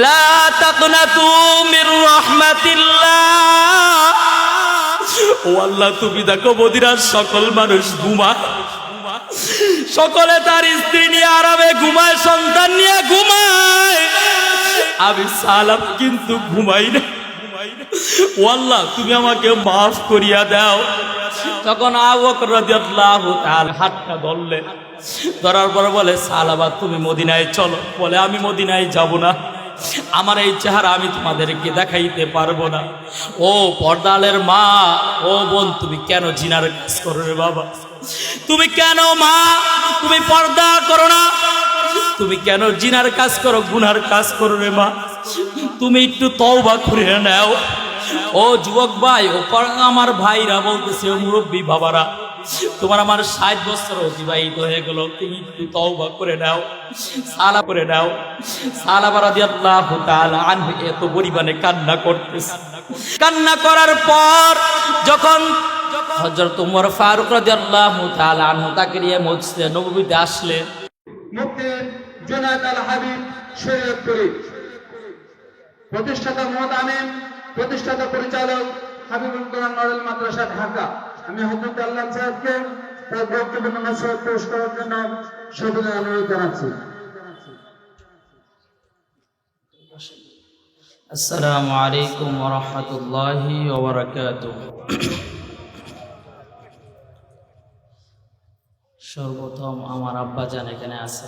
লা তাকনাতু মির রাহমাতিল্লাহ। ও আল্লাহ, তুমি দেখো মদিনার সকল মানুষ ঘুমায়, সকলে তার স্ত্রী নিয়ে আরামে ঘুমায়, সন্তান নিয়ে ঘুমায়, আমি সালাম কিন্তু ঘুমাই না। ও আল্লাহ, তুমি আমাকে মাফ করিয়া দাও। তখন আবু বকর রাদিয়াল্লাহু তাআলা হাতটা ধরলেন, ধরার পর বলে, সালাবা তুমি মদিনায় চলো। বলে, আমি মদিনায় যাব না, আমার এই চেহারা আমি তোমাদেরকে দেখাইতে পারবো না। ও পর্দালের মা, ও বোন, তুমি কেন জিনার কাজ করো রে বাবা? তুমি কেন মা, তুমি পর্দা করো না? তুমি কেন জিনার কাজ করো, গুনার কাজ করো রে মা? তুমি একটু তওবা করে নাও। ও যুবক ভাই, ও আমার ভাইরা বলতেছে, ও মুরব্বী বাবারা, তোমার আমার 60 বছর অতিবাহিত হয়ে গেল, তুমি একটু তওবা করে নাও, সালা করে নাও। সালাবা রাদিয়াল্লাহু তাআলা আনহু এত পরিমাণে কান্না করতেছে। কান্না করার পর যখন হযরত ওমর ফারুক রাদিয়াল্লাহু তাআলা আনহু তাকে নিয়ে মসজিদে নববীতে আসলেন, মুফতি জুনায়েদ আল হাবিব শরীয়তপুরী, প্রতিষ্ঠাতা মোহাম্মদ আমিন, প্রতিষ্ঠাতা পরিচালক হাবিবুল কোরআন মডেল মাদ্রাসা ঢাকা। আমি হযরত আল্লাহ সাহেবকে তার বক্তব্য নসিহত পেশ করার জন্য সবিনয় অনুরোধ জানাচ্ছি। আসসালামু আলাইকুম ওয়া রাহমাতুল্লাহি ওয়া বারাকাতুহু। সর্বপ্রথম আমার আব্বা জান এখানে আছে,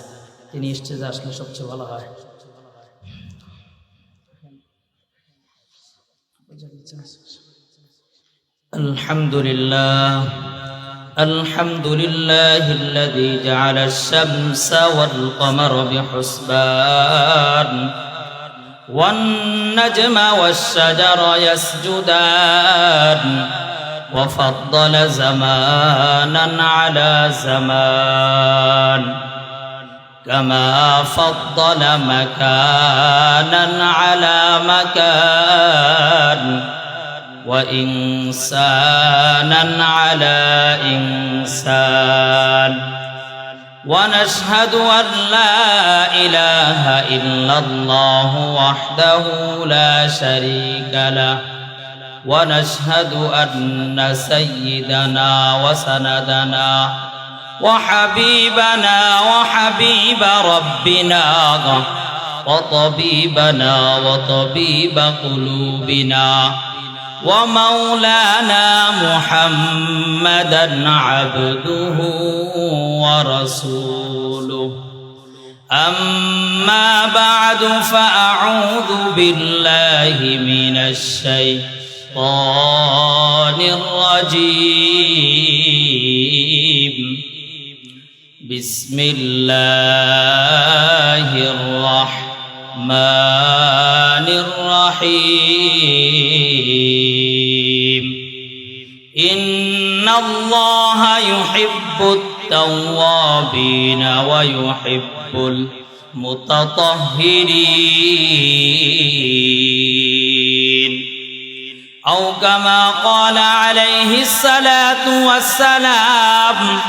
তিনি স্টেজে আসলে সবচেয়ে ভালো হয়। আলহামদুলিল্লাহ, আলহামদুলিল্লাহিল্লাযী জাআলা আশ-শামসা ওয়াল কমারা বিহুসবান ওয়ান নাজমা ওয়াশ-শাজারা ইয়াসজুদান ওয়া ফাদ্দালা জামানান আলা জামান কামা ফাদ্দালা মাকানান আলা মাকান وإنسانا على إنسان ونشهد أن لا إله إلا الله وحده لا شريك له ونشهد أن سيدنا وسندنا وحبيبنا وحبيب ربنا وطبيبنا وطبيب قلوبنا ومولانا محمدا عبده ورسوله أما بعد فأعوذ بالله من الشيطان الرجيم بسم الله الرحمن الرحيم إن الله يحب التوابين ويحب المتطهرين أو كما قال عليه الصلاة والسلام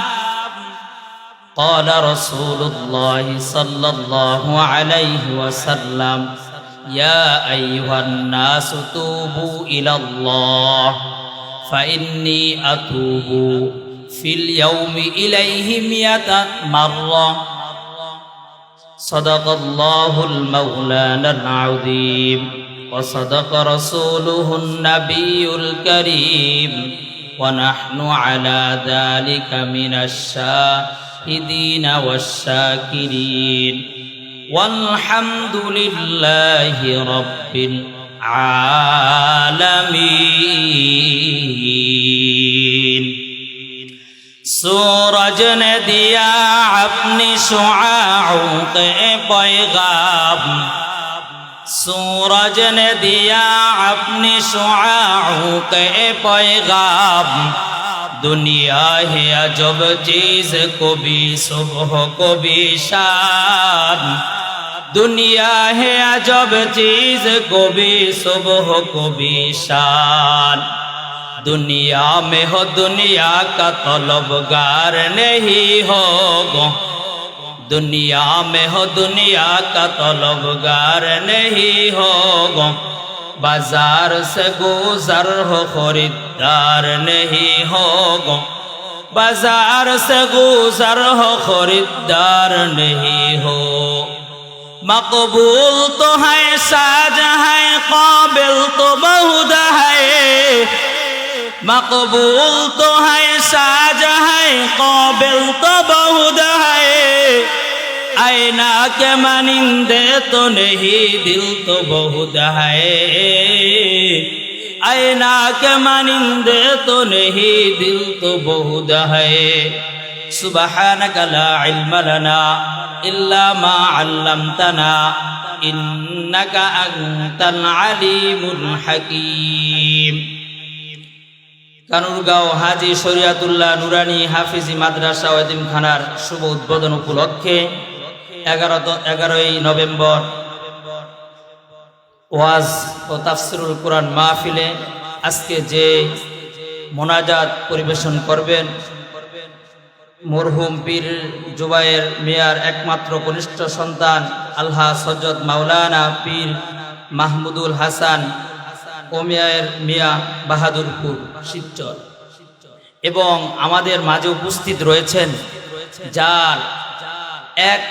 قال رسول الله صلى الله عليه وسلم يا أيها الناس توبوا إلى الله فإني أتوب في اليوم إليه 100 مرة صدق الله المولانا العظيم وصدق رسوله النبي الكريم ونحن على ذلك من الشاهدين والشاكرين والحمد لله رب العالمين सूरज ने दिया अपनी शुआओं के पैगाम सूरज ने दिया अपनी शुआओं के पैगाम दुनिया है अजब चीज को भी सुबह को भी शाम दुनिया है अजब चीज को भी सुबह को भी शान दुनिया में हो दुनिया का तलबगार नहीं हो दुनिया में हो दुनिया का तलबगार नहीं होगा, बाजार से गुजर हो खरीदार नहीं होगा, बाजार से गुजर हो खरीदार नहीं हो। मकबूल तो है साज है काबिल तो बहुत है, मकबूल तो है साज है काबिल तो बहुत है, आईना के मानिंदे तो नहीं दिल तो बहुत है, आईना के मानिंदे तो नहीं दिल तो बहुत है। सुबहानक ला इल्म लना इल्ला मा अल्लमतना इन्नका अंतल अलीमुल हकीम। কানুরগাঁও হাজি শরিয়াতুল্লাহ নুরানি হাফিজি মাদ্রাসা ও এতিমখানার শুভ উদ্বোধন উপলক্ষে 11ই নভেম্বর ওয়াজ ও তাফসিরুল কোরআন মাহফিলে আজকে যে মোনাজাত পরিবেশন করবেন মরহুম পীর জুবায়ের মিয়ার একমাত্র কনিষ্ঠ সন্তান আলহাজ হযরত মাওলানা পীর মাহমুদুল হাসান ওমিয়ার মিয়া বাহাদুরপুর শিবচর, এবং আমাদের মাঝে উপস্থিত রয়েছেন যার এক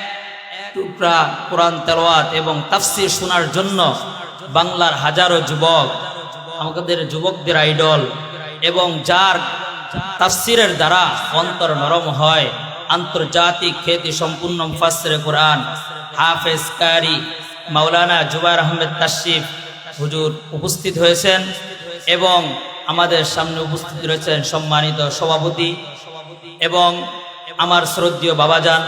টুকরা কোরআন তেলাওয়াত এবং তাফসীর শোনার জন্য বাংলার হাজারো যুবক, আমাদের যুবকদের আইডল, এবং যার তাফসীরের দ্বারা অন্তর নরম হয়, আন্তর্জাতিক খ্যাতি সম্পূর্ণ মুফাসসিরে কোরআন হাফেজ কারি মাওলানা জুবায়ের আহমেদ তাশরিফ হুজুর উপস্থিত হয়েছেন, এবং আমাদের সামনে উপস্থিত রয়েছেন সম্মানিত সভাপতি এবং আমার শ্রদ্ধেয় বাবাজান,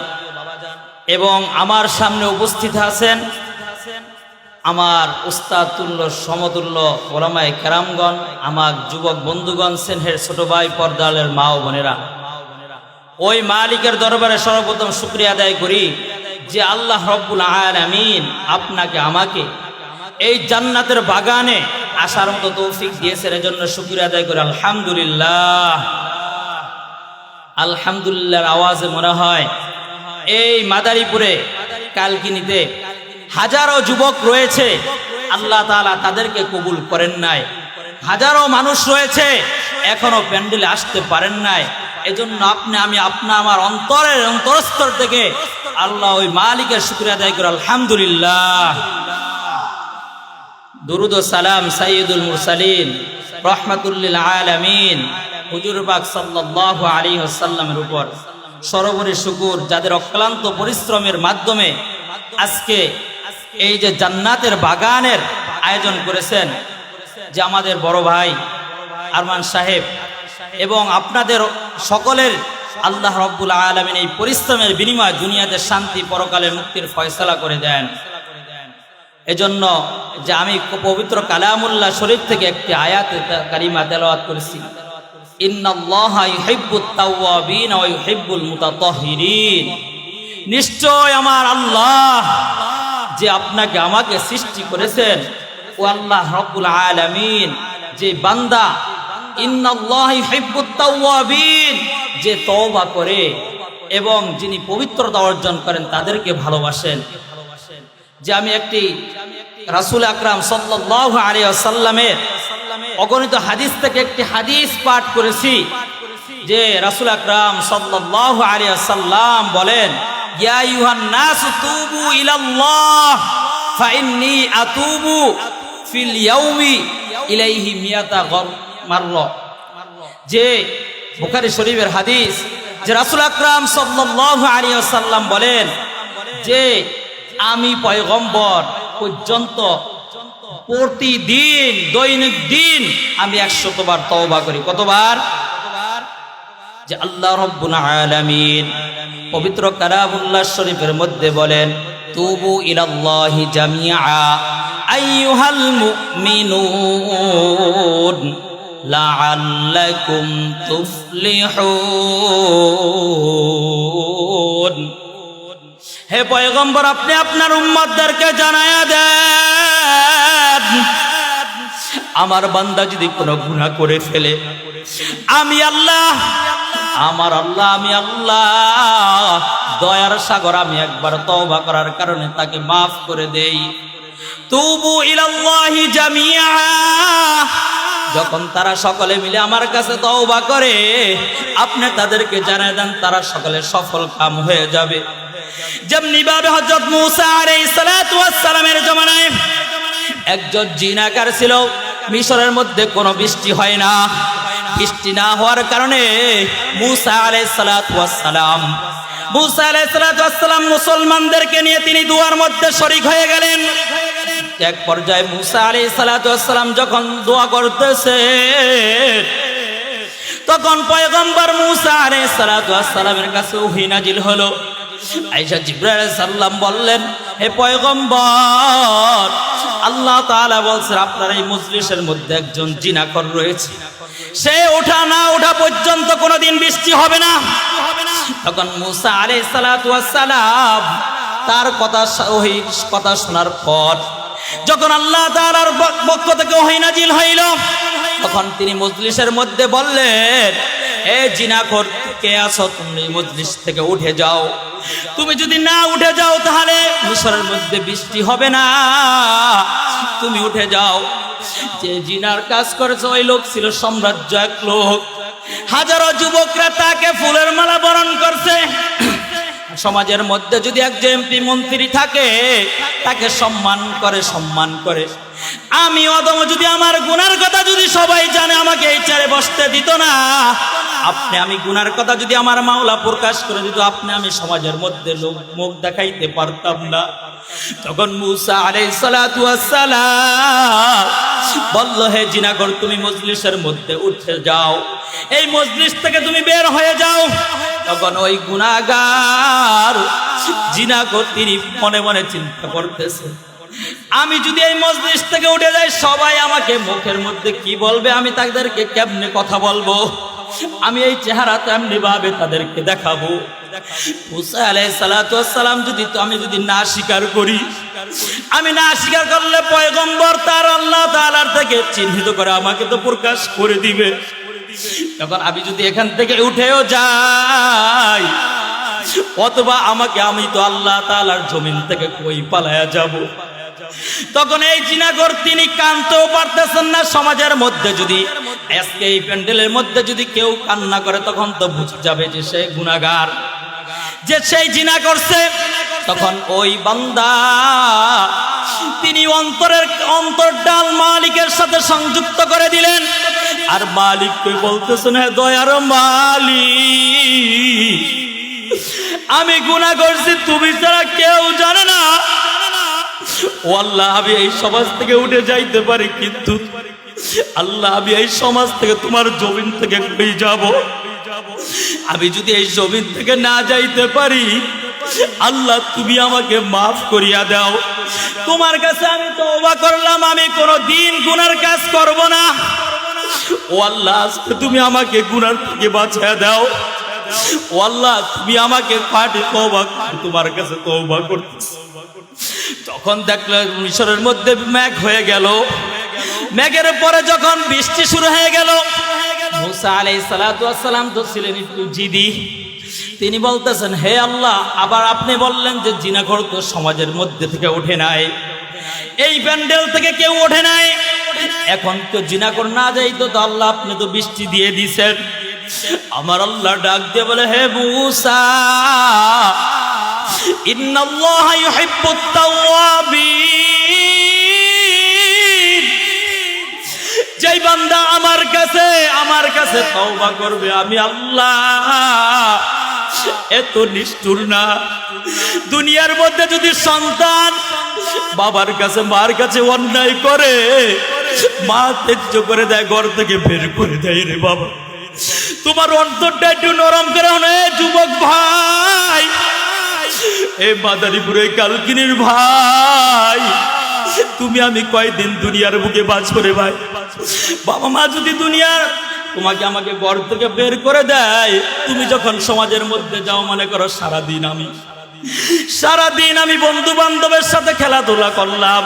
এবং আমার সামনে উপস্থিত আছেন আমার উস্তাদ তুল্য সমতুল্য ওলামায়ে কেরামগণ, আমার যুবক বন্ধুগণ, স্নেহের ছোট ভাই, পর্দালের মা ও বোনেরা। ওই মালিকের দরবারে সর্বপ্রথম শুকরিয়া আদায় করি যে আল্লাহ রব্বুল আলামিন আপনাকে আমাকে এই জান্নাতের বাগানে আসার মতো তৌফিক দিয়েছেন, এজন্য শুকরিয়া আদায় করি আলহামদুলিল্লাহ। আলহামদুলিল্লাহর আওয়াজে মনে হয় এই মাদারীপুরে কালকিনিতে হাজারো যুবক রয়েছে, আল্লাহ তাআলা তাদেরকে কবুল করেন নাই, হাজারো মানুষ রয়েছে এখনো প্যান্ডেলে আসতে পারেন নাই, এজন্য আমি আমার অন্তরের অন্তরস্থল থেকে আল্লাহ ওই মালিকের শুকরিয়া আদায় করি আলহামদুলিল্লাহ। দুরুদ ও সালাম সাইয়্যিদুল মুরসালিন রাহমাতুল লিল আলামিন হুজুর পাক সাল্লাল্লাহু আলাইহি ওয়াসাল্লামের উপর সর্বোপরি শুকর, যাদের অক্লান্ত পরিশ্রমের মাধ্যমে আজকে এই যে জান্নাতের বাগানের আয়োজন করেছেন, যে আমাদের বড় ভাই আরমান সাহেব এবং আপনাদের সকলের আল্লাহ রব্বুল আলামিন এই পরিশ্রমের বিনিময়ে দুনিয়াতে শান্তি, পরকালে মুক্তির ফয়সালা করে দেন। এজন্য যে আমি পবিত্র কালামুল্লাহ শরীফ থেকে একটি আয়াত কারিমা তেলাওয়াত করেছি, ইন্নাল্লাহা ইউহিব্বুত তাওয়াবিন ওয়া ইউহিব্বুল মুতাতাহহিরিন। নিশ্চয় আমার আল্লাহ যে আপনাকে আমাকে সৃষ্টি করেছেন, ও আল্লাহ রব্বুল আলামিন যে বান্দা, ইন্নাল্লাহা ইউহিব্বুত তাওয়াবিন, যে তওবা করে এবং যিনি পবিত্রতা অর্জন করেন তাদেরকে ভালোবাসেন। যে আমি একটি রাসূল আকরাম সাল্লাল্লাহু আলাইহি ওয়াসাল্লামের অগণিত হাদিস থেকে একটি হাদিস পাঠ করেছি, যে রাসূল আকরাম সাল্লাল্লাহু আলাইহি ওয়াসাল্লাম বলেন, ইয়া আইয়ুহান নাসু তুবু ইলাল্লাহ ফাইন্নী আতুবু ফিল ইয়াউমি ইলাইহি মিয়াতা মাররা। যে বুখারী শরীফের হাদিস, যে রাসূল আকরাম সাল্লাল্লাহু আলাইহি ওয়াসাল্লাম বলেন যে আমি পয়গম্বর পর্যন্ত প্রতিদিন দৈনিক দিন আমি 100 বার তওবা করি। কতবার? যে আল্লাহ রব্বুল আলামিন পবিত্র কালামুল্লাহ শরীফের মধ্যে বলেন, তুবু ইলাল্লাহি জামিআ আইয়ুহাল মুমিনুন লাআল্লাকুম তুফলিহুন। হে পয়গম্বর, আপনি আপনার উম্মতদেরকে জানায়া দেন, আমার বান্দা যদি কোনো গুনাহ করে ফেলে, আমি আল্লাহ দয়ার সাগর আমি একবার তওবা করার কারণে তাকে মাফ করে দেই। তুবু ইলাল্লাহি জামিআ, যখন তারা সকলে মিলে আমার কাছে তওবা করে আপনি তাদেরকে জানিয়ে দেন তারা সকলে সফল কাম হয়ে যাবে। যেমনি ভাবে হযরত মূসা আলাইহিস সালাতু ওয়াস সালামের জামানায় একজন জিনাকার ছিল, মিশরের মধ্যে কোনো বৃষ্টি হয় না। বৃষ্টি না হওয়ার কারণে মূসা আলাইহিস সালাতু ওয়াস সালাম মুসলমানদেরকে নিয়ে তিনি দুয়ার মধ্যে শরীক হয়ে গেলেন। এক পর্যায়ে মূসা আলাইহিস সালাম যখন দোয়া করতেছে তখন পয়গম্বর মূসা আলাইহিস সালামের কাছে ওহী নাজিল হলো। আয়েশা জিবরাইল আলাইহিস সালাম বললেন, হে পয়গম্বর, আল্লাহ তাআলা বলছেন আপনার এই মজলিসের মধ্যে একজন জিনাকর রয়েছে, সে ওঠা না ওঠা পর্যন্ত কোনোদিন বৃষ্টি হবে না। তখন মূসা আলাইহিস সালাম তার কথা শোনার পর যখন আল্লাহ তাআলার পক্ষ থেকে ওহী নাজিল হইল তখন তিনি মজলিসের মধ্যে বললেন, এ জিনাকর কে আছো, তুমি মজলিস থেকে উঠে যাও। তুমি যদি না উঠে যাও তাহলে মিশরের মধ্যে বৃষ্টি হবে না, তুমি উঠে যাও। যে জিনার কাজ করেছে ওই লোক ছিল সাম্রাজ্য এক লোক, হাজারো যুবকরা তাকে ফুলের মালা বরণ করছে। সমাজের মধ্যে যদি একজন এমপি মন্ত্রী থাকে তাকে সম্মান করে। আমি অদম যদি আমার গুনার কথা যদি সবাই জানে আমাকে এই চেয়ারে বসতে দিত না। আমি গুনার কথা যদি আমার মাওলা প্রকাশ করে দিত আমি সমাজের মধ্যে মুখ দেখাইতে পারতাম না। তখন মূসা আলাইহিস সালাম বলল, হে জিনাকর, তুমি মজলিসের মধ্যে উঠে যাও, এই মজলিস থেকে তুমি বের হয়ে যাও। তখন ওই গুনাহগার জিনাকর তিনি মনে মনে চিন্তা করতেছে, আমি যদি এই মজলিস থেকে উঠে যাই সবাই আমাকে মুখের মধ্যে কি বলবে, আমি তাদেরকে কেমনে কথা বলবো, আমি এই চেহারা তেমনি ভাবে তাদেরকে দেখাবো। মূসা আলাইহিস সালাম আমি যদি না স্বীকার করি, আমি না স্বীকার করলে পয়গম্বর তার আল্লাহ তাআলার থেকে চিহ্নিত করে আমাকে তো প্রকাশ করে দিবে। তখন আমি যদি এখান থেকে উঠেও যাই অথবা আমি তো আল্লাহ তাআলার জমিন থেকে কই পালায়া যাব। তখন এই জিনাকর তিনি কাঁদতেও পারতেছেন না। সমাজের মধ্যে যদি আজকে এই প্যান্ডেলের মধ্যে যদি কেউ কান্না করে তখন তো বুঝে যাবে যে সে গুনাহগার, যে সেই জিনা করছে। তখন ওই বান্দা তিনি অন্তরডাল মালিকের সাথে সংযুক্ত করে দিলেন, আর মালিককে বলতেছেন, হে দয়ার মালিক, আমি গুনাহ করছি, তুমি ছাড়া কেউ জানে না। ও আল্লাহ, আমি এই সমাজ থেকে উঠে যাইতে পারি, কিন্তু আল্লাহ আমি এই সমাজ থেকে তোমার জমিন থেকে কই যাব? আমি যদি এই জমিন থেকে না যাইতে পারি আল্লাহ তুমি আমাকে মাফ করিয়া দাও। তোমার কাছে আমি তওবা করলাম, আমি কোনোদিন গুনার কাজ করব না। ও আল্লাহ, আজকে তুমি আমাকে গুনার থেকে বাঁচায়া দাও। ও আল্লাহ, তুমি আমাকে পাঠে তওবা, তোমার কাছে তওবা করতেছি। তখন দেখলেন মিশরের মধ্যে মেঘ হয়ে গেল। মেঘের পরে যখন বৃষ্টি শুরু হয়ে গেল, মূসা আলাইহিস সালাম তো ছিলেন একটু জিদি। তিনি বলতেছেন, হে আল্লাহ, আবার আপনি বললেন যে জিনাখোর তো সমাজের মধ্যে থেকে ওঠে নাই, এই প্যান্ডেল থেকে কেউ ওঠে নাই, এখন তো জিনাখোর না যাইতো তো আল্লাহ আপনি তো বৃষ্টি দিয়ে দিয়েছেন। আমার আল্লাহ ডাক দিয়ে বলে, হে মূসা, ইন্নাল্লাহা ইউহিব্বুত তাওয়াবিন, যেই বান্দা আমার কাছে তওবা করবে আমি আল্লাহ এত নিষ্ঠুর না। দুনিয়ার মধ্যে যদি সন্তান বাবার কাছে মার কাছে অন্যায় করে, মা তেজ্য করে দেয়, ঘর থেকে বের করে দেয়। রে বাবা, তোমার অন্তরটা একটু নরম করে নে যুবক ভাই, এ মাদারীপুরে কালকিনির ভাই, তুমি আমি কয়দিন দুনিয়ার বুকে বাঁচবো রে ভাই? বাবা মা যদি দুনিয়ার তোমাকে আমাকে ঘর থেকে বের করে দেয়, তুমি যখন সমাজের মধ্যে যাও, মনে করো সারাদিন আমি বন্ধু বান্ধবের সাথে খেলাধুলা করলাম,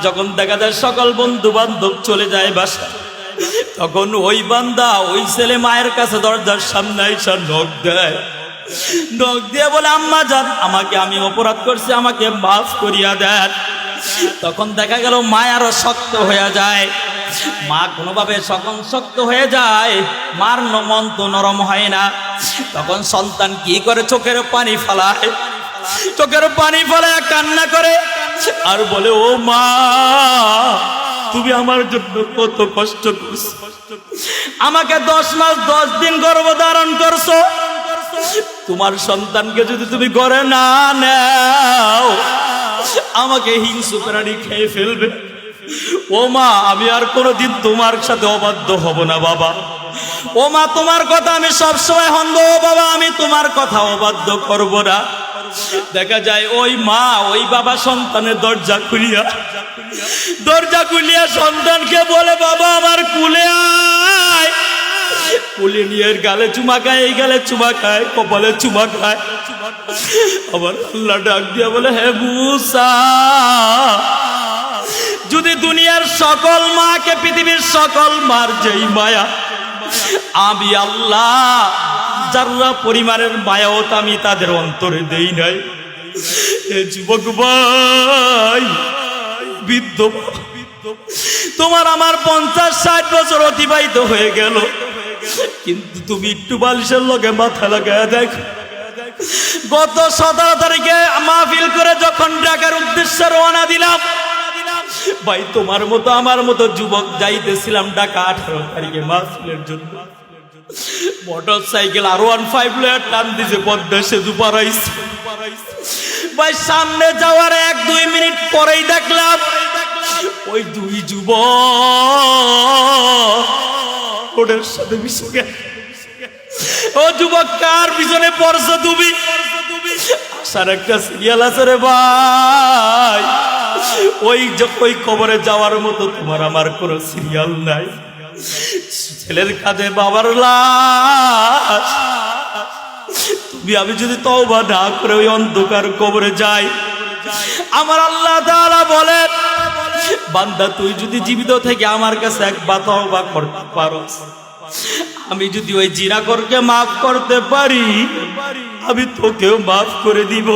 যখন দেখা যায় সকল বন্ধু বান্ধব চলে যায় বাসা, তখন ওই বান্দা ওই ছেলে মায়ের কাছে দরজার সামনে এসে নক দেয়, ডাক দিয়ে বলে আম্মা জান আমাকে আমি অপরাধ করছি আমাকে মাফ করিয়া দেন। তখন দেখা গেল মা আরো শক্ত হয়ে যায়। মা কোনোভাবে যখন শক্ত হয়ে যায় মার মন তো নরম হয় না। তখন সন্তান কি করে চোখের পানি ফেলায়, চোখের পানি ফেলায় কান্না করে আর বলে ও মা তুমি আমার জন্য কত কষ্ট করছো, আমাকে 10 মাস 10 দিন গর্ভধারণ করছো, তোমার সন্তানকে যদি তুমি ঘরে না নাও আমাকে হিংস্র প্রাণী খেয়ে ফেলবে। ও মা আমি আর কোনোদিন তোমার সাথে অবাধ্য হব না বাবা। ও মা তোমার কথা আমি সবসময় হন্দ বাবা, আমি তোমার কথা অবাধ্য করব না। দেখা যায় ওই মা ওই বাবা সন্তানের দরজা খুলিয়া সন্তানকে বলে বাবা আমার কুলে আয়। কুলে নিয়ে গালে চুমা খায়, এই গালে চুমা খায়, কপালে চুমা খায়। আবার আল্লাহ ডাক দিয়া বলে হে মুসা যদি দুনিয়ার সকল মাকে পৃথিবীর সকল মার যেই মায়া আমি আল্লাহ যারা পরিমাণের মায়াও আমি তাদের অন্তরে দেই নাই। এ যুবক ভাই বৃদ্ধ তোমার আমার 50-60 বছর অতিবাহিত হয়ে গেল, কিন্তু তুমি একটু বালিশের লগে মাথা লাগায় দেখো। গত 17 তারিখে মাহফিল করে যখন ঢাকার উদ্দেশ্যে রওনা দিলাম ভাই তোমার মতো আমার মতো যুবক যাইতেছিলাম ঢাকা 18 তারিখে মাহফিলের জন্য। মোটর সাইকেল R15 লয়ে টান দিছে পদ্মা সেতু পারাইছে ভাই। সামনে যাওয়ার 1-2 মিনিট পরেই দেখলাম ওই দুই যুবক ওদের সাথে মিশে গেছে। ও যুবক কার পিছনে পড়ছো তুমি? আসার একটা সিরিয়াল আছে রে ভাই, ওই কবরে যাওয়ার মতো তোমার আমার কোন সিরিয়াল নাই। ছেলের কাঁধে বাবার লাশ, তুমি আমি যদি তওবা না করে ওই অন্ধকার কবরে যাই, আমার আল্লাহ তাআলা বলেন বান্দা তুই যদি জীবিত থেকে আমার কাছে একবার তওবা করতে পারোস, আমি যদি ওই জিনাকরকে মাফ করতে পারি আমি তোকেও মাফ করে দিব।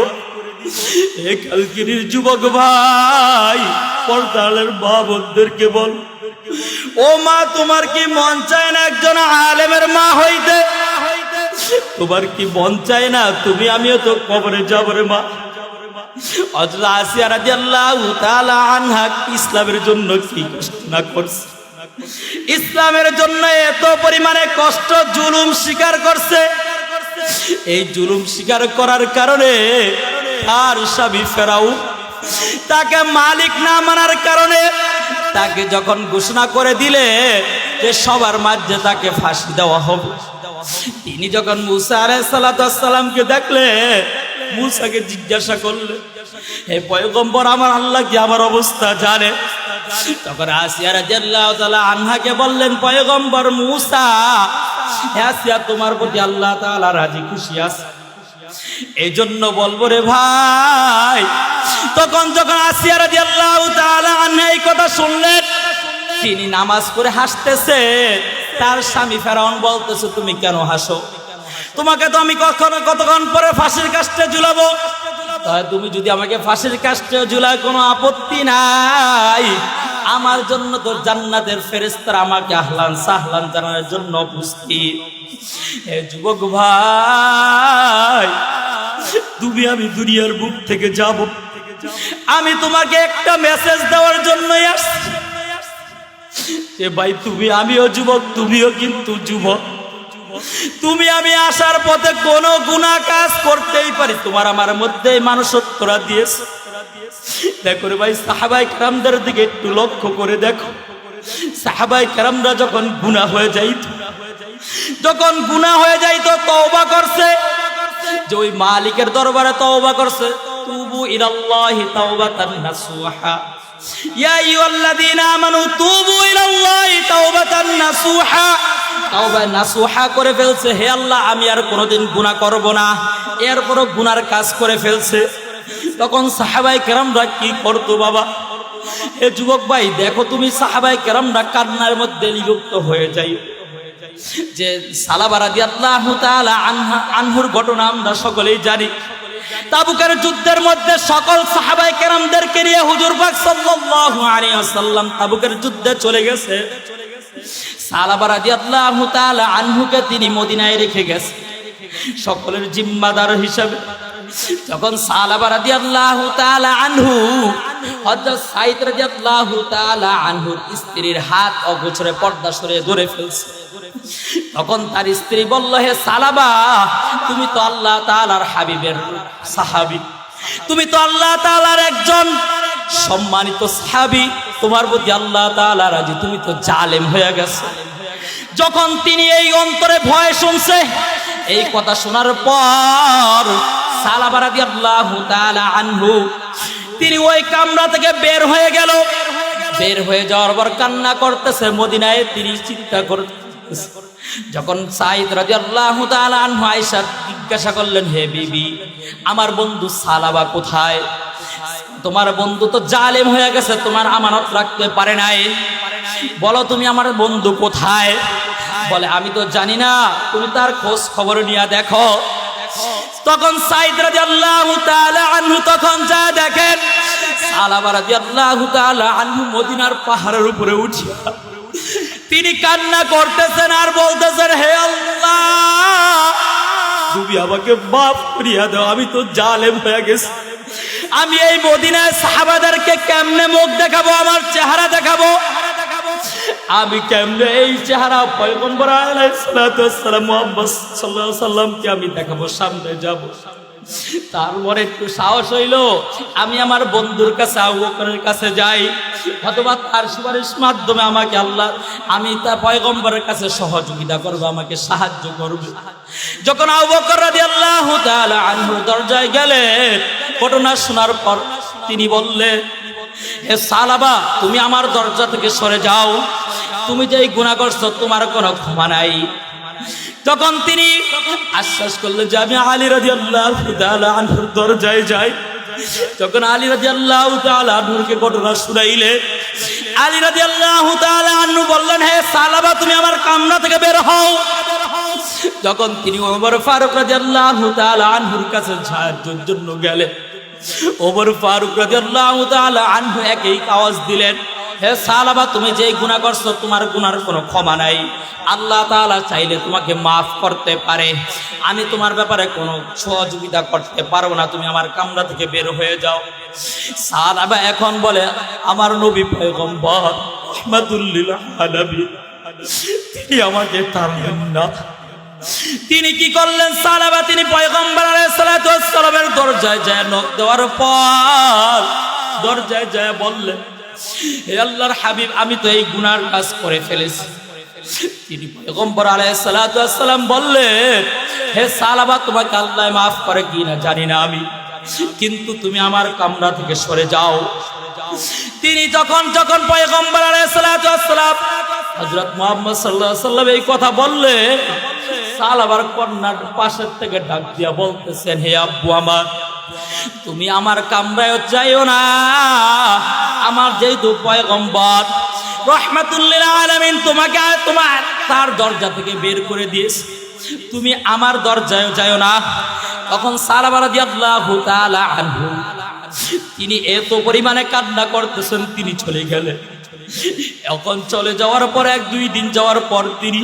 এ কালকিনির যুবক ভাই পর্দালের মা বোনদেরকে বল, ও মা তোমার কি মন চায় না একজন আলেমের মা হইতে? তোমার কি মন চায় না তুমি আমিও তো কবরে যাব রে মা? হযরত আসিয়া রাদিয়াল্লাহু তাআলা আনহা ইসলামের জন্য কি কষ্ট না করছে, ইসলামের জন্য এত পরিমাণে কষ্ট জুলুম স্বীকার করছে। এই জুলুম স্বীকার করার কারণে তার স্বামী ফেরাউন তাকে মালিক না মানার কারণে তাকে যখন ঘোষণা করে দিলে যে সবার মাঝে তাকে ফাঁসি দেওয়া হবে, তিনি যখন মুসা আলাইহিস সালামকে দেখলে মুসাকে জিজ্ঞাসা করলে হে পয়গম্বর আমার আল্লাহ কি আমার অবস্থা জানে? তখন আসিয়া রাদিয়াল্লাহু তাআলা আনহাকে বললেন পয়গম্বর মুসা, আসিয়া তোমার প্রতি আল্লাহ তাআলা রাজি খুশি আছে, এই জন্য বলবো রে ভাই। তখন যখন আসিয়া রাদিয়াল্লাহু তাআলা আনহা এই কথা শুনলেন, তিনি নামাজ পড়ে হাসতেছে, তার স্বামী ফেরাউন বলতেছে তুমি কেন হাসো? তোমাকে তো আমি কতক্ষণ পরে ফাঁসির কাস্টে ঝুলাবো, তাই তুমি যদি আমাকে ফাঁসির কাস্টে ঝুলায় কোনো আপত্তি নাই, আমার জন্য তো জান্নাতের ফেরেশতারা আমাকে আহলান সাহলান জানানোর জন্য উপস্থিত। হে যুবক ভাই তুমি আমি দুনিয়ার বুক থেকে যাব, আমি তোমাকে একটা মেসেজ দেওয়ার জন্যই আসছি যে ভাই তুমি আমিও যুবক, তুমিও কিন্তু যুবক, তুমি আমি আসার পথে কোনো গুনাহ কাজ করতেই পারি, তোমার আমার মধ্যে মানুষত্বরা দিয়েছে। দেখো রে ভাই সাহাবায়ে কেরামদের দিকে একটু লক্ষ্য করে দেখো, সাহাবায়ে কেরামরা যখন গুনাহ হয়ে যাইতো তওবা করছে, যে ওই মালিকের দরবারে তওবা করছে, তুবু ইলাল্লাহি তাওবাতান নাসুহা, ইয়া আইয়ুহাল্লাযীনা আমানু তুবু ইলাল্লাহি তাওবাতান নাসুহা, তাওবা নাসুহা করে ফেলছে, হে আল্লাহ আমি আর কোনোদিন গুনাহ করব না, এরপরও গুনার কাজ করে ফেলছে। তখন সাহাবায়ে কেরামরা কি করতো বাবা? এ যুবক ভাই দেখো তুমি সাহাবায়ে কেরামরা কান্নার মধ্যে নিযুক্ত হয়ে যাই, যে সালাবা রাদিয়াল্লাহু তাআলা আনহুর ঘটনা আমরা সকলেই জানি। তাবুকের যুদ্ধের মধ্যে সকল সাহাবায়ে কেরামদেরকে নিয়ে হুজুর পাক সাল্লাল্লাহু আলাইহি ওয়াসাল্লাম তাবুকের যুদ্ধে চলে গেছে। সালাবা রাদিয়াল্লাহু তাআলা আনহুকে তিনি মদিনায় রেখে গেছে সকলের জিম্মাদার হিসেবে। যখন সালাবা রাদিয়াল্লাহু তাআলা আনহু হযরত সাঈদ রাদিয়াল্লাহু তাআলা আনহুর স্ত্রীর হাত অগোচরে পর্দা সরিয়ে ধরে ফেলছে, তখন তার স্ত্রী বলল, হে সালাবা, তুমি তো আল্লাহ তাআলার হাবিবের সাহাবী, তুমি তো আল্লাহ তাআলার একজন সম্মানিত সাহাবী, তোমার প্রতি আল্লাহ তাআলা রাজি, তুমি তো জালেম হয়ে গেছো। যখন তিনি এই অন্তরে ভয় শুনছে, এই কথা শোনার পর সালাবা রাদিয়াল্লাহু তাআলা আনহু তিনি ওই কামরা থেকে বের হয়ে গেল। বের হয়ে যাওয়ার পর কান্না করতেছে, মদিনায় তিনি চিন্তা করতেছে। যখন সাঈদ রাদিয়াল্লাহু তাআলা আনহু আয়েশা জিজ্ঞাসা করলেন, হে বিবি, আমার বন্ধু সালাবা কোথায়? তোমার বন্ধু তো জালেম হয়ে গেছে, তোমার আমানত রাখতে পারে নাই, বলো তুমি আমার বন্ধু কোথায়? বলে, আমি তো জানি না, তুমি তার খোঁজ খবর নিয়ে দেখো। তখন সাঈদ রাদিয়াল্লাহু তাআলা আনহু তখন যা দেখেন, সালাবা রাদিয়াল্লাহু তাআলা আনহু মদিনার পাহাড়ের উপরে উঠিয়া তিনি কান্না করতেছেন আর বলতেছেন, হে আল্লাহ, তুমি আমাকে মাফ করিয়া দাও, আমি তো জালেম হয়ে গেছি। আমি এই মদিনায় সাহাবাদেরকে কেমনে মুখ দেখাবো, আমার চেহারা দেখাবো? আমি কেমনে এই চেহারা পয়গম্বর আলাইহিস সালাতু ওয়াস সালাম মুহাম্মদ সাল্লাল্লাহু আলাইহি সাল্লামকে আমি দেখাবো, সামনে যাব? তারপরে একটু সাহস হইল, আমি আমার বন্ধুর কাছে আবু বকরের কাছে যাই, অথবা তার সুপারিশ মাধ্যমে আমাকে আল্লাহ, আমি তার পয়গম্বরের কাছে সহযোগিতা করব, আমাকে সাহায্য করবে। যখন আবু বকর রাদিয়াল্লাহু তাআলা আনহুর দরজায় গেলেন, ঘটনা শোনার পর তিনি বললেন, হে সালাবা, তুমি আমার দরজা থেকে সরে যাও, তুমি যেই গুনাহ করছো তোমার কোনো ক্ষমা নাই। তখন তিনি আশ্বাস করলেন যে আমি আলী রাদিয়াল্লাহু তাআলা আনহুর দরজায় যাই। যখন আলী রাদিয়াল্লাহু তাআলা আনহুকে ঘটনা শুনাইলে, আলী রাদিয়াল্লাহু তাআলা আনহু বললেন, হে সালাবা, তুমি আমার কামরা থেকে বের হও। যখন তিনি ওমর ফারুক রাদিয়াল্লাহু তাআলা আনহুর কাছে সাহায্যের জন্য গেলেন, ওমর ফারুক রাদিয়াল্লাহু তাআলা আনহু একই আওয়াজ দিলেন, হে সালাবা, তুমি যে গুনাহ করছো তোমার গুনার কোনো ক্ষমা নাই, আল্লাহ তাআলা চাইলে তোমাকে মাফ করতে পারে, আমি তোমার ব্যাপারে কোনো সহযোগিতা করতে পারবো না, তুমি আমার কামরা থেকে বের হয়ে যাও। সালাবা এখন বলে, আমার নবী পয়গম্বর রাহমাতুল লিল আলামিন তিনি আমাকে তাড়াবেন না। তিনি কি করলেন? সালাবা তিনি পয়গম্বর আলাইহিস সালাতু ওয়াস সালামের দরজায় যায় নক দেওয়ার পর দরজায় যায় বললেন, হে আল্লাহর হাবিব, আমি তো এই গুনার কাজ করে ফেলেছি। তিনি পয়গম্বর আলাইহিস সালাতু ওয়াস সালাম বললেন, হে সালাবা, তোমাকে আল্লাহ মাফ করে কিনা জানি না আমি, কিন্তু তুমি আমার কামরা থেকে সরে যাও। তিনি যখন পয়গম্বর আলাইহিস সালাতু ওয়াস সালাম হযরত মুহাম্মদ সাল্লাল্লাহু আলাইহি ওয়াসাল্লাম এই কথা বললেন, সালাবার কন্যার পাশের থেকে ডাক দিয়া বলতেছেন, হে আব্বু আমার, তুমি আমার কামরায় যাইও না, আমার যেহেতু পয়গম্বর রাহমাতুল লিল আলামিন তোমাকে তোমার তার দরজা থেকে বের করে দিয়েছে, তুমি আমার দরজায় যাইও না। তখন সালাবা রাদিয়াল্লাহু তাআলা আনহু তিনি এত পরিমাণে কান্না করতেছেন, তিনি চলে গেলেন। এখন চলে যাওয়ার পর 1-2 দিন যাওয়ার পর তিনি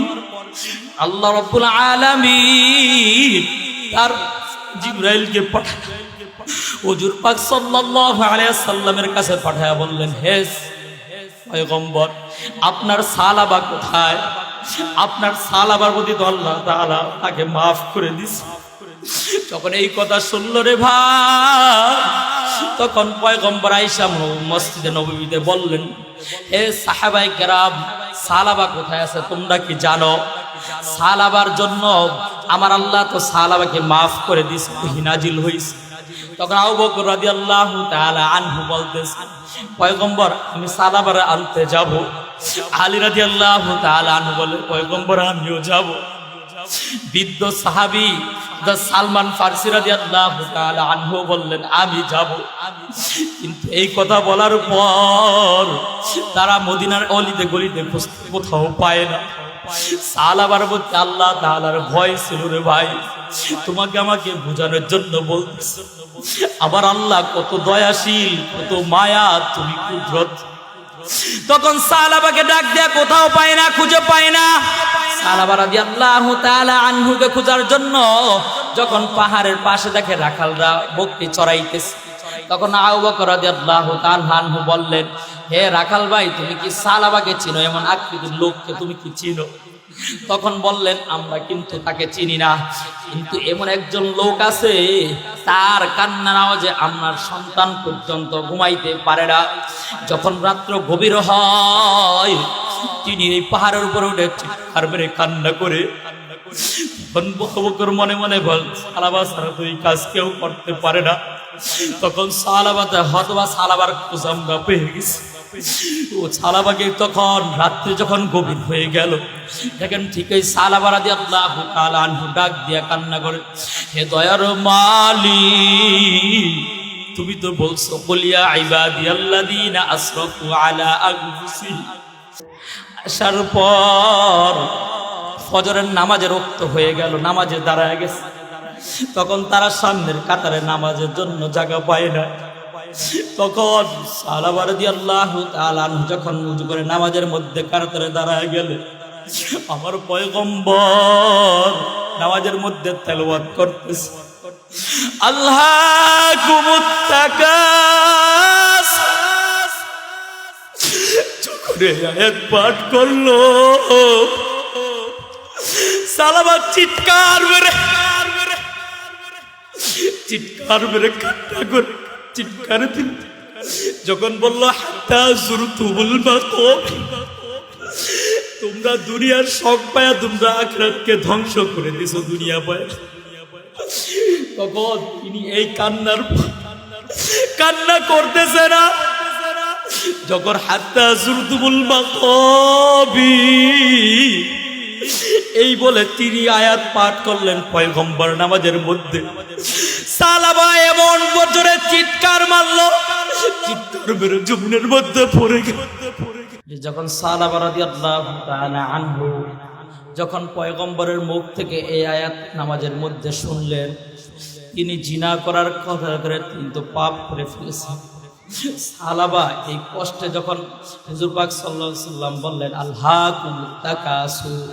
আল্লাহ রাব্বুল আলামিন তার জিবরাইলকে পাঠালেন, হুজুর পাক সাল্লাল্লাহু আলাইহি ওয়াসাল্লামের কাছে পাঠায়া বললেন, হে পয়গম্বর, আপনার সালাবা কোথায়? আপনার সালাবার প্রতি তো আল্লাহ তাআলা তাকে মাফ করে দিয়েছে। যখন এই কথা শুনলো রে ভাই, তখন পয়গম্বর আয়েশা মসজিদে নববীতে বললেন, হে সাহাবায়ে কেরাম, সালাবা কোথায় আছে তোমরা কি জানো? সালাবার জন্য আমার আল্লাহ তো সালাবাকে মাফ করে দিয়েছে, নাজিল হইছে। তখন আবু বকর রাদিয়াল্লাহু তাআলা আনহু বলতেছেন, পয়গম্বর, আমি সালাবারে আনতে যাব। আলী রাদিয়াল্লাহু তাআলা আনহু বলে, পয়গম্বর, আমিও যাব। বৃদ্ধ সাহাবী সালমান ফারসি রাদিয়াল্লাহু তাআলা আনহু বললেন, আমি যাব। কিন্তু এই কথা বলার পর তারা মদিনার অলিতে গলিতে কোথাও পায় না। সালাবার মধ্যে আল্লাহ তাআলার ভয় ছিল রে ভাই। তোমাকে আমাকে বোঝানোর জন্য বলতেছি, আবার আল্লাহ কত দয়াশীল, কত মায়া, তুমি কুদরত। তখন সালাবাকে ডাক দেয়া কোথাও পায় না, খুঁজে পায় না। সালাবা রাদিয়াল্লাহু তাআলা আনহুকে খোঁজার জন্য যখন পাহাড়ের পাশে দেখে রাখালরা বকরি চড়াইতেছে, তখন আবু বকর রাদিয়াল্লাহু তাআলা আনহু বললেন, হে রাখাল ভাই, তুমি কি সালাবাকে চিনো? এমন আকৃতির লোককে তুমি কি চিনো? তখন বললেন, আমরা কিন্তু তাকে চিনি না, কিন্তু এমন একজন লোক আছে, তার কান্নার আওয়াজে আপনার সন্তান পর্যন্ত ঘুমাইতে পারে না। যখন রাত্র গভীর হয়, তিনি এই পাহাড়ের উপরে উঠে চিৎকার মেরে কান্না করে। তখন আবু বকর মনে মনে বল, সালাবা ছাড়া তো এই কাজ কেউ করতে পারে না। তখন সালাবাতে হতবা সালাবার কুজামগা পেয়ে গেছে। ও সালাবাকে তখন রাত্রে যখন গভীর হয়ে গেল, দেখেন ঠিক এই সালাবা রাদিয়াল্লাহু তাআলা আনহু ডাক দিয়া কান্না করে, হে দয়ার মালিক, তুমি তো বলছো বলিয়া ইবাদিয়াল্লাযীনা আসরাফু আলা আনফুসিহিম। আসার পর ফজরের নামাজে রক্ত হয়ে গেল, নামাজে দাঁড়ায় গেছে। তখন তারা সামনের কাতারে নামাজের জন্য জায়গা পায় না। তখন সালাবা রাদিয়াল্লাহু তাআলা আনহু যখন ওযু করে নামাজের মধ্যে কাতারে দাঁড়ায় গেলেন, আমার পয়গম্বর নামাজের মধ্যে তেলাওয়াত করতেছে, আল্লাহুমুত তাকাস। যখন এই আয়াত পাঠ করলো, সালাবা চিৎকার মেরে কান্না করে চিৎকার দিল। যখন বলল হাত্তা যুরতুমুল মাকাবির, তোমরা দুনিয়ার শখ পায়া তোমরা আখিরাতকে ধ্বংস করে দিছো দুনিয়া পায়া। তখন তিনি এই কান্না করতেছে না। যখন হাত্তা যুরতুমুল মাকাবির এই বলে তিনি আয়াত পাঠ করলেন পয়গম্বর নামাজের মধ্যে। সালাবা এমন জোরে চিৎকার মারলো, চিৎকার মেরে জমিনের মধ্যে পড়ে গেল। যখন সালাবা রাদিয়াল্লাহু তাআলা আনহু যখন পয়গম্বরের মুখ থেকে এই আয়াত নামাজের মধ্যে শুনলেন, তিনি জিনা করার কথা করে তিনি তো পাপ করে ফেলেছেন। সালাবা এই কষ্টে যখন হুজুর পাক সাল্লাল্লাহু আলাইহি ওয়াসাল্লাম বললেন, আল্লাহুমুত তাকাসুর,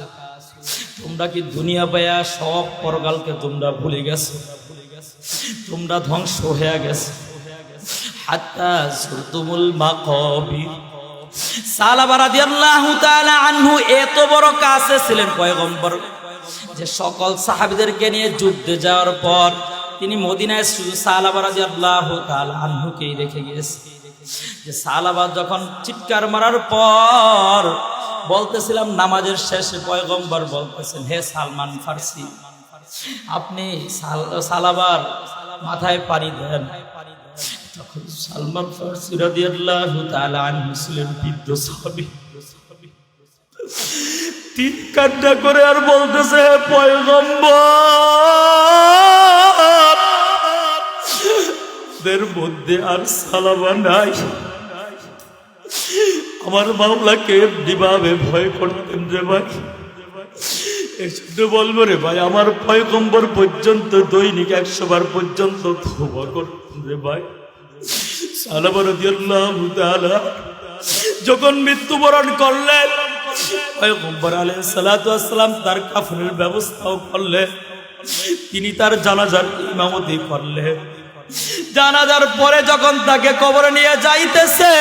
তোমরা কি দুনিয়া পায়া সব পরকালকে তোমরা ভুলে গেছো, তোমরা ধ্বংস হয়ে গেছো। হাত্তা যুরতুমুল মাকাবির। সালাবা রাদিয়াল্লাহু তাআলা আনহু এত বড় কাছে ছিলেন পয়গম্বর, যে সকল সাহাবীদেরকে নিয়ে যুদ্ধে যাওয়ার পর তিনি মদিনায় শুধু সালাবা রাদিয়াল্লাহু তাআলা আনহুকেই রেখে গিয়েছে। যে সালাবা যখন চিৎকার মারার পর বলতেছিলাম, নামাজের শেষে পয়গম্বর বলতেছেন, হে সালমান ফারসি, আপনি সালাবার মাথায় পানি দেন। তখন সালমান ফারসি রাদিয়াল্লাহু তাআলা আনহু ছিলেন বৃদ্ধ সাহাবী। তিন কান্না করে আর বলতেছে, হে পয়গম্বর, দের মধ্যে আর সালাবা নাই। আমার মাওলাকে এমনিভাবে ভয় করতেন রে ভাই। এই জন্য বলবো রে ভাই, আমার পয়গম্বর পর্যন্ত দৈনিক 100 বার পর্যন্ত তওবা করতেন রে ভাই। সালাবা রাদিয়াল্লাহু তাআলা যখন মৃত্যুবরণ করলেন, পয়গম্বর আলাইহিস সালাতু ওয়াস সালাম তার কাফনের ব্যবস্থাও করলেন। তিনি তার জানাজার ইমামতি করলেন। জানাজার পরে যখন তাকে কবরে নিয়ে যাইতেছে,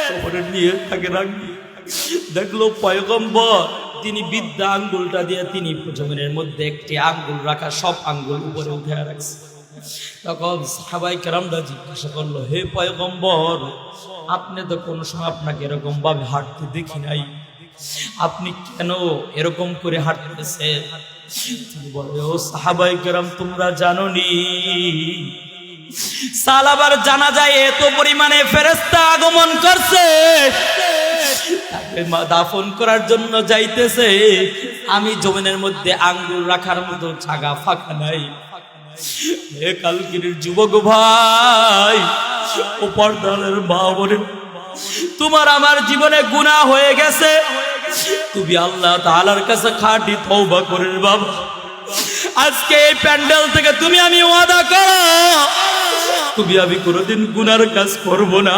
কবরে নিয়ে তাকে রাখি দেখলো পয়গম্বর তিনি বিদ্যা আঙ্গুলটা দিয়ে তিনি জমিনের মধ্যে একটি আঙ্গুল রাখা, সব আঙ্গুল উপরে উঠে রাখছে। তখন সাহাবায়ে কেরামরা জিজ্ঞাসা করলো, হে পয়গম্বর, আপনি তো কোনো সময় আপনাকে এরকম ভাবে হাঁটতে দেখি নাই, আপনি কেন এরকম করে হাঁটতেছেন? তিনি বলে, ও সাহাবায়ে কেরাম, তোমরা জানোনি সালাবার জানাজায় এত পরিমাণে ফেরেশতা আগমন করছে, তাকে দাফন করার জন্য যাইতেছে, আমি জমিনের মধ্যে আঙ্গুল রাখার মতো জায়গা ফাঁকা নাই। হে কালকিনির যুবক ভাই, ও পর্দার মা বোনেরা, তোমার আমার জীবনে গুনাহ হয়ে গেছে, তুমি আল্লাহ তাআলার কাছে খাঁটি তওবা করেন বাবা। আজকে এই প্যান্ডেল থেকে তুমি আমি ওয়াদা করো, তুমি আমি কোনোদিন গুনার কাজ করব না।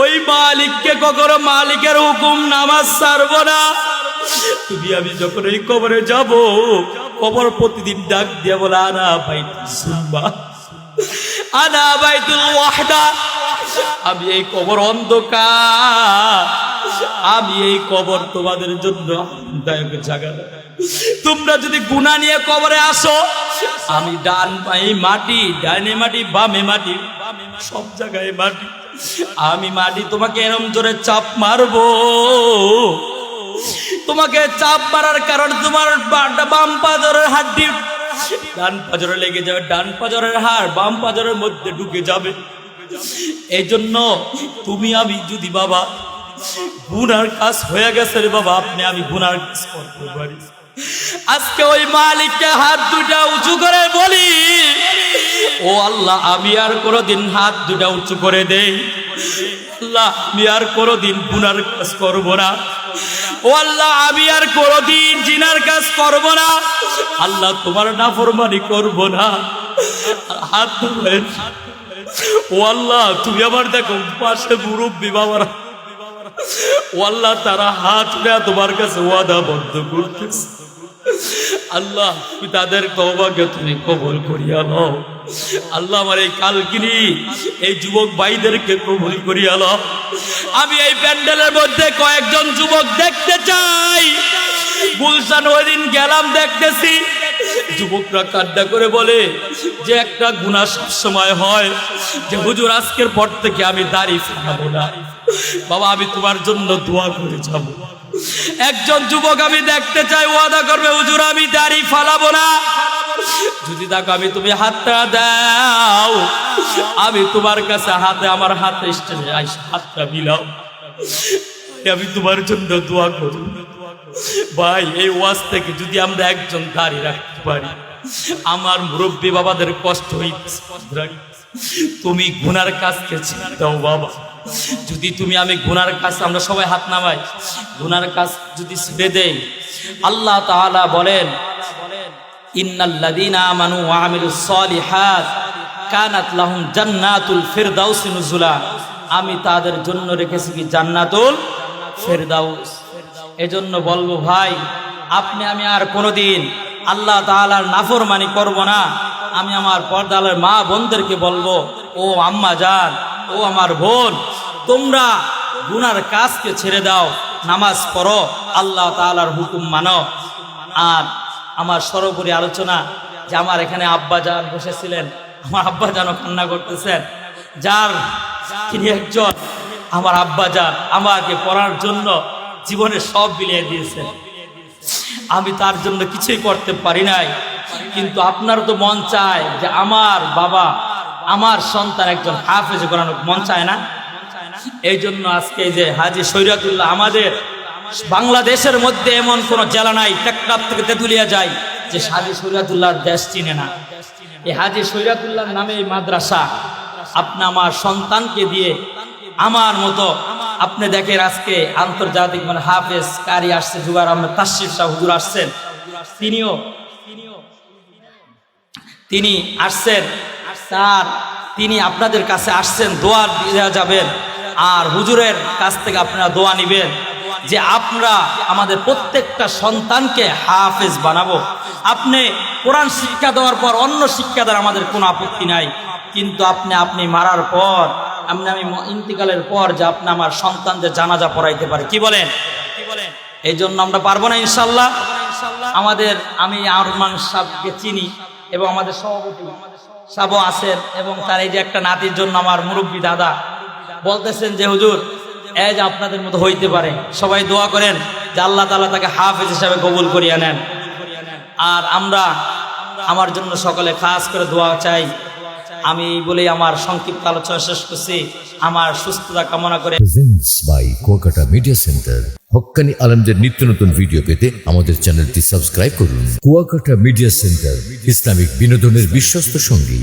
ওই মালিককে কখনো মালিকের হুকুম নামাজ ছাড়বো না। তুমি আমি যখন এই কবরে যাব, কবর প্রতিদিন ডাক দিয়ে বলে আনা বাইতুল সুম্মা, আনা বাইতুল ওয়াহদা। আমি এই কবর অন্ধকার, আমি এই কবর তোমাদের জন্য আরামদায়ক জায়গা। তোমরা যদি গুনাহ নিয়ে কবরে আসো, আমি ডান পায়ে মাটি, ডানে মাটি, বামে মাটি, সব জায়গায় মাটি। আমি মাটি তোমাকে এরম জোরে চাপ মারবো, তোমাকে চাপ মারার কারণে তোমার বাম পাজরের হাড্ডি ডান পাজরে লেগে যাবে, ডান পাজরের হাড় বাম পাজরের মধ্যে ঢুকে যাবে। এই জন্য তুমি আমি যদি বাবা গুনার কাজ হয়ে গেছে রে বাবা, আপনি আমি গুনার কাজ করতে পারি। আজকে ওই মালিককে হাত দুটা উঁচু করে বলি, ও আল্লাহ আমি আর কোনোদিন হাত দুটা উঁচু করে দেই, আল্লাহ আমি আর কোনোদিন গুনার কাজ করব না। ও আল্লাহ আমি আর কোনোদিন জিনার কাজ করব না। আল্লাহ তোমার নাফরমানি করব না। হাত ধরেন। ও আল্লাহ তুমি আবার দেখো পাশে মুরব্বী বাবারা, ও আল্লাহ তারা হাত নেয়া তোমার কাছে ওয়াদা বদ্ধ করতেছে। আল্লাহ তুমি তাদের তওবাকে তুমি কবুল করিয়া নাও। আল্লাহ আমার এই কালকিনি এই যুবক ভাইদেরকে কবুল করিয়া নাও। আমি এই প্যান্ডেলের মধ্যে কয়েকজন যুবক দেখতে চাই। গুলশান ওই দিন গেলাম, দেখতেছি যুবকরা কান্না করে বলে যে একটা গুনাহ সব সময় হয়, যে হুজুর আজকের পর থেকে আমি দাড়ি ফালাবো না। বাবা আমি তোমার জন্য দোয়া করে যাব। একজন যুবক আমি দেখতে চাই, ওয়াদা করবে হুজুর আমি দাড়ি ফালাবো না। যদি দেখো আমি তুমি হাতটা দাও, আমি তোমার কাছে হাতে আমার হাতে স্টেজে হাতটা মিলাও, আমি তোমার জন্য দোয়া করি। ভাই এই ওয়াজ থেকে যদি আমরা একজন দাঁড়িয়ে রাখতে পারি, আমার মুরব্বী বাবাদের কষ্ট হইতেছে। তুমি গুনার কাজকে ছেড়ে দাও বাবা। যদি তুমি আমি গুনার কাজ, আমরা সবাই হাত নামাই, গুনার কাজ যদি ছেড়ে দেই, আল্লাহ তাআলা বলেন ইন্নাল্লাযীনা আমানু ওয়া আমিলুস সালিহাত কানাত লাহুম জান্নাতুল ফিরদাউস নুজুলা। আমি তাদের জন্য রেখেছি কি জান্নাতুল ফিরদাউস। এজন্য বলবো ভাই আপনি আমি আর কোনোদিন আল্লাহ তাআলার নাফরমানি করব না। আমি আমার পর্দার মা বোনদেরকে বলবো, ও আম্মা জান, ও আমার বোন, তোমরা গুনার কাজকে ছেড়ে দাও, নামাজ পড়ো, আল্লাহ তাআলার হুকুম মানো। আর আমার সর্বোপরি আলোচনা যে আমার এখানে আব্বা জান বসেছিলেন, আমার আব্বা জানও কান্না করতেছেন, যার তিনি একজন আমার আব্বা জান আমাকে পড়ার জন্য জীবনে সব বিলিয়ে দিয়েছেন। আমি তার জন্য কিছুই করতে পারি নাই, কিন্তু আপনার তো মন চায় যে আমার বাবা, আমার সন্তান একজন হাফেজ কোরআন, মন চায় না? এই জন্য আজকে যে হাজী শরীয়তুল্লাহ, আমাদের বাংলাদেশের মধ্যে এমন কোন জেলা নাই টেকনাফ থেকে তেঁতুলিয়া যায় যে হাজী শরীয়তুল্লাহর দেশ চিনে না। এই হাজী শরীয়তুল্লাহর নামে এই মাদ্রাসা আপনি আমার সন্তানকে দিয়ে আমার মতো, আপনি দেখেন আজকে আন্তর্জাতিক মানে হাফেজ কারি আসছে, জুবাইর আহমেদ তাশরিফ শাহ হুজুর আসছেন, তিনি আসছেন, তিনি আপনাদের কাছে আসছেন, দোয়া দেওয়া যাবেন। আর হুজুরের কাছ থেকে আপনারা দোয়া নিবেন যে আমরা আমাদের প্রত্যেকটা সন্তানকে হাফেজ বানাবো। আপনি কোরআন শিক্ষা দেওয়ার পর অন্য শিক্ষা দেওয়ার আমাদের কোনো আপত্তি নাই, কিন্তু আপনি মারার পর, আমি ইন্তিকালের পর যে আপনি আমার সন্তান যে জানাজা পড়াইতে পারে, কি বলেন? এই জন্য আমরা পারবো না ইনশাল্লাহ। আমাদের আমি আরমান সাহেবকে চিনি এবং আমাদের সভাপতি সাহেব আছেন, এবং তার এই যে একটা নাতির জন্য আমার মুরব্বী দাদা বলতেছেন যে হুজুর এই যে আপনাদের মতো হইতে পারে, সবাই দোয়া করেন যে আল্লাহ তাআলা তাকে হাফেজ হিসাবে কবুল করিয়া নেন। আর আমরা আমার জন্য সকলে খাস করে দোয়া চাই। আমি বলেই আমার সংক্ষিপ্ত আলোচনা শেষ করছি, আমার সুস্থতা কামনা করে। Presents by Kuakata media centre. হক্কানি আলেমদের নিত্য নতুন ভিডিও পেতে আমাদের চ্যানেলটি সাবস্ক্রাইব করুন। কুয়াকাটা মিডিয়া সেন্টার, ইসলামিক বিনোদনের বিশ্বস্ত সঙ্গী।